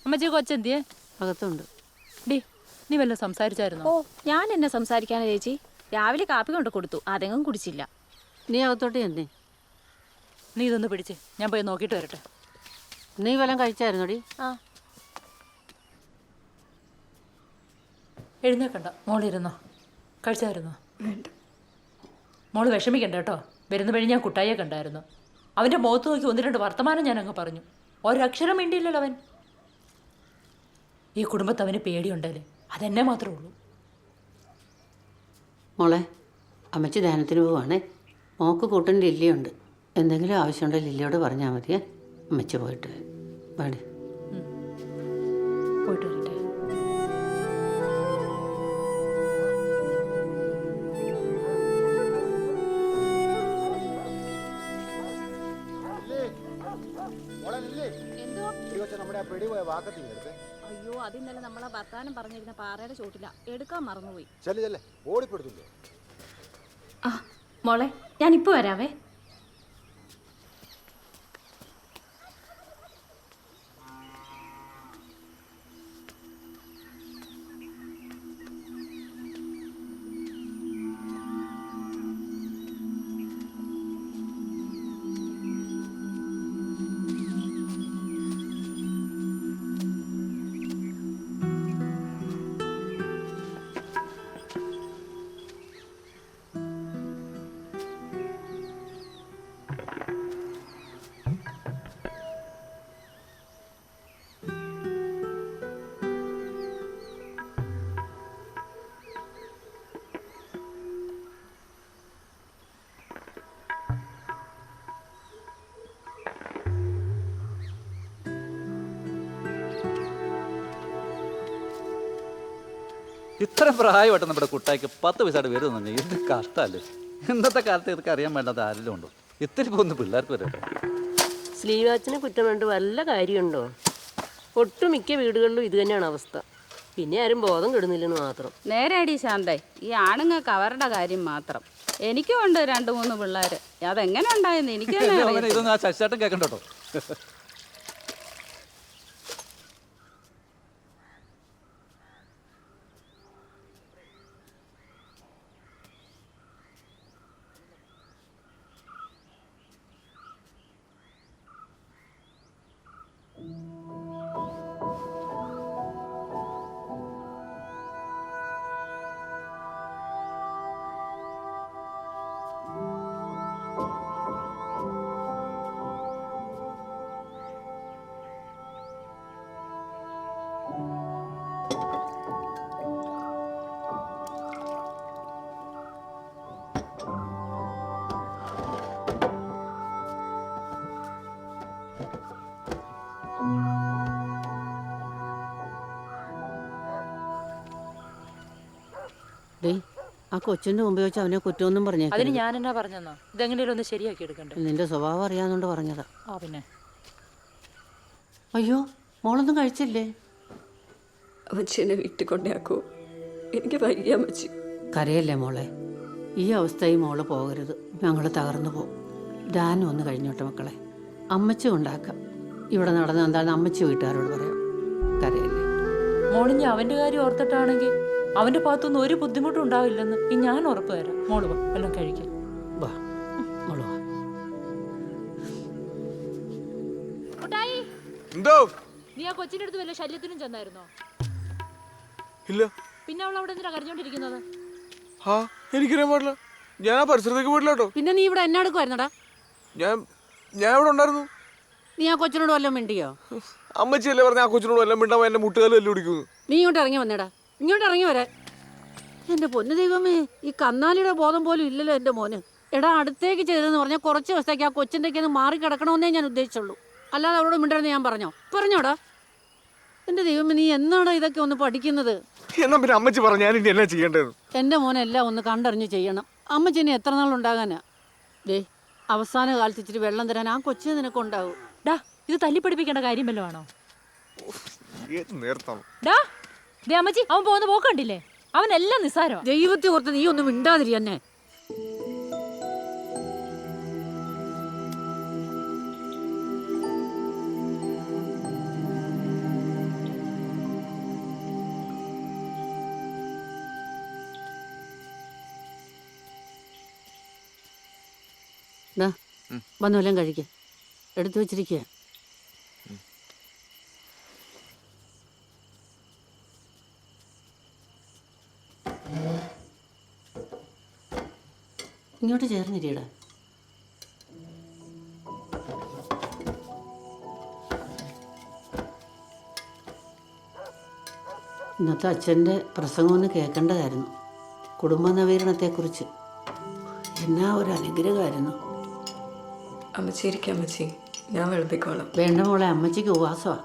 അമ്മച്ചി കൊച്ചെന്തിയെ? അകത്തുണ്ട്. ഡി നീ വല്ല സംസാരിച്ചായിരുന്നോ? ഓ ഞാൻ എന്നെ സംസാരിക്കാനാ ചേച്ചി. രാവിലെ കാപ്പി കൊണ്ട് കൊടുത്തു, അതെങ്ങും കുടിച്ചില്ല. നീ അകത്തോട്ട് ചെന്നേ. നീ ഇതൊന്ന് പിടിച്ച്, ഞാൻ പോയി നോക്കിയിട്ട് വരട്ടെ. നീ വല്ലതും കഴിച്ചായിരുന്നോടി? ആ എഴുന്നേക്കണ്ട, മോളിരുന്നോ. കഴിച്ചായിരുന്നോ? മോള് വിഷമിക്കണ്ട കേട്ടോ. വരുന്ന വഴി ഞാൻ കുട്ടായിയെ കണ്ടായിരുന്നു. അവൻ്റെ മുഖത്ത് നോക്കി 1-2 വർത്തമാനം ഞാൻ അങ്ങ് പറഞ്ഞു. ഒരക്ഷരം വേണ്ടിയില്ലല്ലോ അവൻ. ഈ കുടുംബത്ത് അവന് പേടിയുണ്ടല്ലേ, അതെന്നെ മാത്രമേ ഉള്ളൂ. മോളെ, അമ്മച്ചി ധ്യാനത്തിന് പോവാണേ. മോക്ക് കൂട്ടിന് ലില്ലിയുണ്ട്. എന്തെങ്കിലും ആവശ്യമുണ്ടെങ്കിൽ ലില്ലിയോട് പറഞ്ഞാൽ മതിയേ. അമ്മച്ചി പോയിട്ട് പാടി പോയിട്ട് വരട്ടെ. അയ്യോ, അത് ഇന്നലെ നമ്മളെ വർത്താനം പറഞ്ഞിരുന്ന പാറയുടെ ചോട്ടില, എടുക്കാൻ മറന്നുപോയി. ആ മോളെ, ഞാനിപ്പോ വരാവേ. ഇത്ര പ്രായമായിട്ട് നമ്മുടെ കുട്ടായിക്ക് 10 പൈസയുടെ വരുന്നു. എന്ത് കഷ്ടമല്ലേ. ഇന്നത്തെ കാലത്ത് ഇതൊക്കെ അറിയാൻ വേണ്ടത് ആരെങ്കിലും ഉണ്ടോ? ഇത്തിരി പോകുന്ന പിള്ളേർക്ക് വരട്ടെ. സ്ലീവാച്ചിന് കുറ്റം വേണ്ട വല്ല കാര്യമുണ്ടോ? ഒട്ടുമിക്ക വീടുകളിലും ഇത് തന്നെയാണ് അവസ്ഥ. പിന്നെ ആരും ബോധം കെടുന്നില്ലെന്ന് മാത്രം. നേരെടി ശാന്തേ, ഈ ആണുങ്ങൾക്ക് അവരുടെ കാര്യം മാത്രം. എനിക്കും ഉണ്ട് 2-3 പിള്ളേര്. അതെങ്ങനെ ഉണ്ടായെന്ന് എനിക്ക് ഇതൊന്നും ആ ശശിചേട്ടൻ കേൾക്കണ്ട കേട്ടോ. ആ കൊച്ചിൻ്റെ മുമ്പ് വെച്ച് അവനെ കുറ്റമൊന്നും പറഞ്ഞേ. അതിന് ഞാൻ എന്നാ പറഞ്ഞെന്നോ? ഇതെങ്ങനെയും ഒന്ന് ശരിയാക്കി എടുക്കണ്ടേ? നിന്റെ സ്വഭാവം അറിയാവുന്നതുകൊണ്ട് പറഞ്ഞതാ. ആ പിന്നെ. അയ്യോ, മോളൊന്നും കഴിച്ചില്ലേ? അമ്മച്ചീനെ വീട്ടിൽ കൊണ്ടാക്കൂ, എനിക്ക് വയ്യ അമ്മച്ചി. കരയല്ലേ മോളെ. ഈ അവസ്ഥയിൽ മോള് പോകരുത്. ഞങ്ങൾ തകർന്നു പോകും. ധ്യാനം ഒന്ന് കഴിഞ്ഞോട്ടെ മക്കളെ. അമ്മച്ചി ഉണ്ടാക്കാം. ഇവിടെ നടന്ന എന്താണെന്ന് അമ്മച്ചി വീട്ടുകാരോട് പറയാം. കരയല്ലേ. മോളിഞ്ഞ് അവൻ്റെ കാര്യം ഓർത്തിട്ടാണെങ്കിൽ അവൻ്റെ ഭാഗത്തുനിന്ന് ഒരു ബുദ്ധിമുട്ടും ഉണ്ടാവില്ലെന്ന് ഞാൻ ഉറപ്പ് തരാം. മോള് വാ, എല്ലാം കഴിക്കാം. വാ മോള് വാ. എന്തോ നീ ആ കൊച്ചിന്റെ അടുത്ത് വല്ല ശല്യത്തിനും ചെന്നായിരുന്നോ? ഇല്ല. പിന്നെ അവൾ അവിടെ എന്തിനാ കരഞ്ഞോണ്ടിരിക്കുന്നത്? ആ എനിക്കറിയാൻ പാടില്ല. ഞാൻ ആ പരിസരത്തേക്ക് പോയിട്ടില്ല കേട്ടോ. പിന്നെ നീ ഇവിടെ എന്നെ അടുക്കുമായിരുന്നടാ? ഞാൻ ഇവിടെ ഉണ്ടായിരുന്നു. നീ ആ കൊച്ചിനോട് വല്ലതും മിണ്ടിയോ? അമ്മച്ചിയല്ലേ പറഞ്ഞ ആ കൊച്ചിനോട് വല്ലതും മിണ്ടാ എന്റെ മുട്ടുകാലും എല്ലാം പിടിക്കുന്നു. നീ ഇങ്ങോട്ട് ഇറങ്ങി വന്നേടാ. ഇങ്ങോട്ട് ഇറങ്ങി വരാൻ. എൻ്റെ പൊന്നു ദൈവമേ, ഈ കന്നാലിയുടെ ബോധം പോലും ഇല്ലല്ലോ എൻ്റെ മോന്. എടാ, അടുത്തേക്ക് ചെയ്തതെന്ന് പറഞ്ഞാൽ കുറച്ച് ദിവസത്തേക്ക് ആ കൊച്ചിൻ്റെയൊക്കെ ഒന്ന് മാറി കിടക്കണമെന്നേ ഞാൻ ഉദ്ദേശിച്ചുള്ളൂ. അല്ലാതെ അവളോട് മിണ്ടരുന്ന് ഞാൻ പറഞ്ഞോടാ. എൻ്റെ ദൈവമേ, നീ എന്നാടാ ഇതൊക്കെ ഒന്ന് പഠിക്കുന്നത്? എന്നാ പിന്നെ അമ്മച്ചി പറഞ്ഞു ഞാൻ ഇനി എന്നാ ചെയ്യേണ്ടത്? എൻ്റെ മോനെല്ലാം ഒന്ന് കണ്ടറിഞ്ഞ് ചെയ്യണം. അമ്മച്ചിനെ എത്ര നാളുണ്ടാകാനാ? ദേ, അവസാന കാലത്ത് ഇച്ചിരി വെള്ളം തരാൻ ആ കൊച്ചിന് നിനക്കുണ്ടാവും. ഡാ, ഇത് തല്ലിപ്പിടിപ്പിക്കേണ്ട കാര്യം വല്ലതും ആണോ? നേരത്താണോ? ഡാ അമ്മച്ചി, അവൻ പോകുന്ന പോക്കണ്ടില്ലേ? അവനെല്ലാം നിസ്സാരോ. ദൈവത്തെ ഓർത്ത് നീ ഒന്നും മിണ്ടാതിരി എന്നെ. ദാ വന്നു വല്ലതും കഴിക്കുക, എടുത്തു വെച്ചിരിക്കുക. ഇങ്ങോട്ട് ചേർന്നിരിയടാ. ഇന്നത്തെ അച്ഛൻ്റെ പ്രസംഗം ഒന്ന് കേൾക്കേണ്ടതായിരുന്നു. കുടുംബ നവീകരണത്തെക്കുറിച്ച് എന്നാ ഒരു അനുഗ്രഹമായിരുന്നു. അമ്മച്ചി ഇരിക്കാം അമ്മച്ചി, ഞാൻ വിളമ്പിക്കോളാം. വേണ്ട മോളെ, അമ്മച്ചിക്ക് ഉപവാസമാണ്.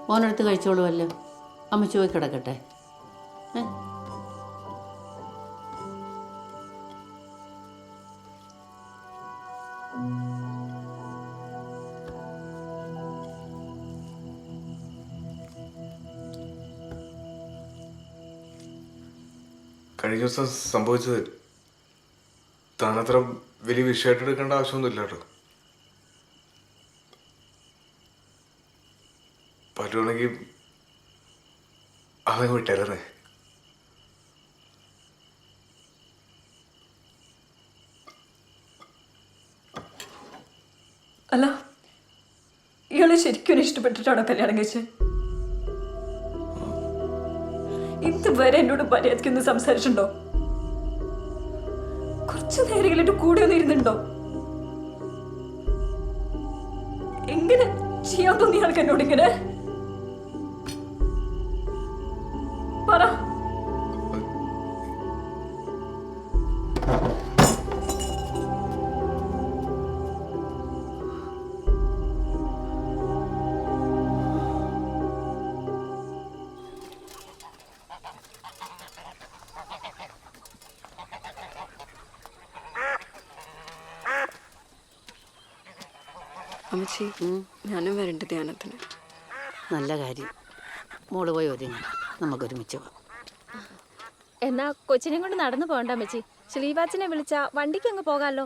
മോനെടുത്ത് കഴിച്ചോളുമല്ലോ. അമ്മച്ചി പോയി കിടക്കട്ടെ. കഴിഞ്ഞ ദിവസം സംഭവിച്ചത് താനത്ര വലിയ വിഷയമായിട്ട് എടുക്കേണ്ട ആവശ്യമൊന്നുമില്ല കേട്ടോ. പറ്റുവാണെങ്കിൽ അതങ്ങ് വിട്ടേരേ. അല്ല, ഇയാളെ ശരിക്കും ഇഷ്ടപ്പെട്ടിട്ടാണോ കല്യാണം കഴിച്ചത്? ഇതുവരെ എന്നോട് മര്യാദയ്ക്കൊന്ന് സംസാരിച്ചിട്ടുണ്ടോ? കുറച്ചു നേരങ്ങളിട്ട് കൂടെ ഒന്നും ഇരുന്നുണ്ടോ? എങ്ങനെ ചെയ്യാൻ തോന്നി ആൾക്ക് എന്നോട് ഇങ്ങനെ? പറ. അമ്മച്ചി, ഞാനും വരണ്ട ധ്യാനത്തിന്. നല്ല കാര്യം. മോള് പോയി ഒതുങ്ങി, നമുക്കൊരുമിച്ച് പോവാം. എന്നാ കൊച്ചിനെ കൊണ്ട് നടന്നു പോകണ്ട അമ്മച്ചി. ശ്രീവാച്ചനെ വിളിച്ച വണ്ടിക്ക് അങ്ങ് പോകാമല്ലോ.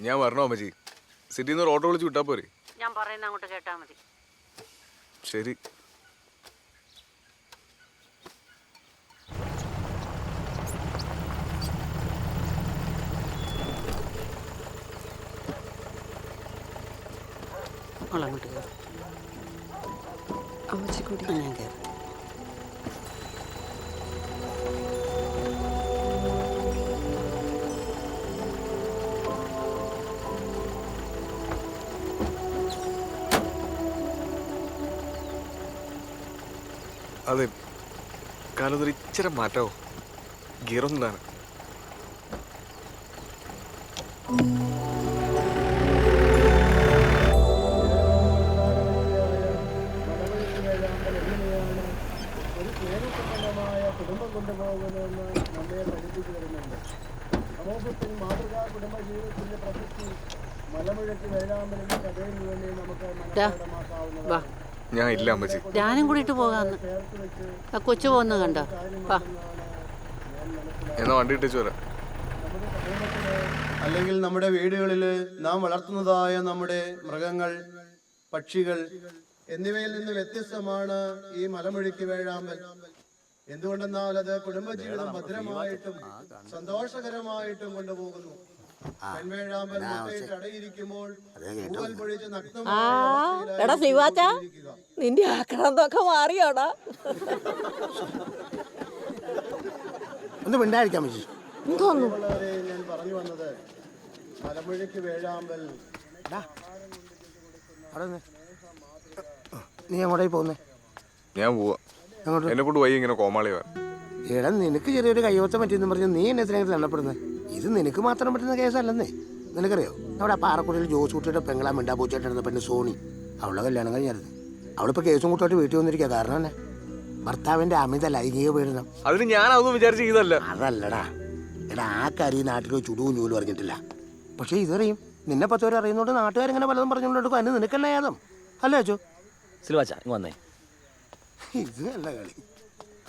ഞാൻ വരണോ അമ്മച്ചി? സിറ്റിയിൽ നിന്ന് ഒരു ഓട്ടോ വിളിച്ച് വിട്ടാ പോരെ? ഞാൻ പറയുന്ന അങ്ങോട്ട് കേട്ടാ മതി. ശരി. മോളങ്ങോട്ട് കയറും. അമ്മച്ചി കൂടി. ഞാൻ കയറും. അതെ, കാലത്തൊരു ഇച്ചിരി മാറ്റാവോ? ഗിയറൊന്നും താനെ. വാ, ഞാൻ ഇല്ല അമ്മച്ചി. ഞാനും കൂടിയിട്ട് പോകാന്ന്. ആ കൊച്ചു പോകുന്ന കണ്ടോ? വാ. എന്നാ വണ്ടി ഇട്ടേച്ചു വരാം. അല്ലെങ്കിൽ നമ്മുടെ വീടുകളിൽ നാം വളർത്തുന്നതായ നമ്മുടെ മൃഗങ്ങൾ, പക്ഷികൾ എന്നിവയിൽ നിന്ന് വ്യത്യസ്തമാണ് ഈ മലമുഴക്കി വേഴാമ്പൽ. എന്തുകൊണ്ടെന്നാൽ അത് കുടുംബജീവിതം ഭദ്രമായിട്ടും സന്തോഷകരമായിട്ടും കൊണ്ടുപോകുന്നു. പെൺവേഴാമ്പൽ മുട്ടയിട്ട് അടയിരിക്കുമ്പോൾ പൂവൽ പൊഴിച്ച് എടാ ശ്രീവാച്ച, നിന്റെ ആക്രാന്തൊക്കെ മാറിയോടാ? ഒന്ന് മിണ്ടായിരിക്കാൻ പറ്റി. ഞാൻ പറഞ്ഞു വന്നത് മലമുഴക്കി വേഴാമ്പൽ. നീ എങ്ങോട്ടേ പോകുന്നേ? ഞാൻ പോവാ. എന്നെ കൊണ്ട് വൈകി ഇങ്ങനെ കോമാളിയാ. എടാ, നിനക്ക് ചെറിയൊരു കൈവത്തം പറ്റിയെന്ന് പറഞ്ഞ് നീ എന്നെ എത്രയും എണ്ണപ്പെടുന്നത്? ഇത് നിനക്ക് മാത്രം പറ്റുന്ന കേസല്ലെന്നേ. നിനക്കറിയോ, അവിടെ പാറക്കുടിയിൽ ജോസ് കുട്ടിയുടെ പെങ്ങളാ മിണ്ടാ പൂച്ചയായിട്ടിരുന്ന പെണ്ണ് സോണി, അവളുടെ കല്യാണം കഴിഞ്ഞായിരുന്നു. അവളിപ്പോൾ കേസും കൂട്ടുമായിട്ട് വീട്ടിൽ വന്നിരിക്കുക. കാരണം തന്നെ ഭർത്താവിന്റെ അമിത ലൈംഗിക പീഡനം. അതിന് ഞാൻ അതൊന്നും വിചാരിച്ച ഇതല്ല. അതല്ലടാ എടാ, ആ കാര്യം നാട്ടിൽ ചുടുവും ചൂലും അറിഞ്ഞിട്ടില്ല. പക്ഷെ ഇതറിയും. നിന്നെ 10 പേര് അറിയുന്നോണ്ട് നാട്ടുകാരിങ്ങനെ പലതും പറഞ്ഞുകൊണ്ടെടുക്കും. അതിന് നിനക്കല്ല യാതം അല്ലേ അച്ചോ? സിൽവാച്ച വന്നേ. ഇത് നല്ല കളി.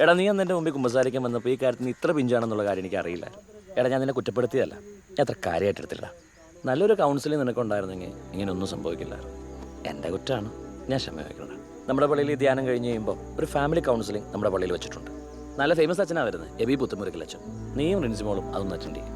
എടാ, നീ അന്ന് എൻ്റെ മുമ്പിൽ കുമ്പസാരിക്കാൻ വന്നപ്പോൾ ഈ കാര്യത്തിൽ നീ ഇത്ര പിഞ്ചാണെന്നുള്ള കാര്യം എനിക്ക് അറിയില്ല. എടാ, ഞാൻ നിന്നെ കുറ്റപ്പെടുത്തിയതല്ല, ഞാൻ അത്ര കാര്യമായിട്ടെടുത്തില്ല. നല്ലൊരു കൗൺസിലിംഗ് നിനക്കുണ്ടായിരുന്നെങ്കിൽ ഇങ്ങനെയൊന്നും സംഭവിക്കില്ല. എൻ്റെ കുറ്റമാണ്. ഞാൻ ക്ഷമ വയ്ക്കണം. നമ്മുടെ പള്ളിയിൽ ഈ ധ്യാനം കഴിഞ്ഞ് കഴിയുമ്പോൾ ഒരു ഫാമിലി കൗൺസിലിംഗ് നമ്മുടെ പള്ളിയിൽ വെച്ചിട്ടുണ്ട്. നല്ല ഫേമസ് അച്ഛനാണ് വരുന്നത്, എബി പുത്തുമുരുക്കൽ അച്ഛൻ. നീയും റിൻസിമോളും അതൊന്ന് അറ്റൻഡ് ചെയ്യും.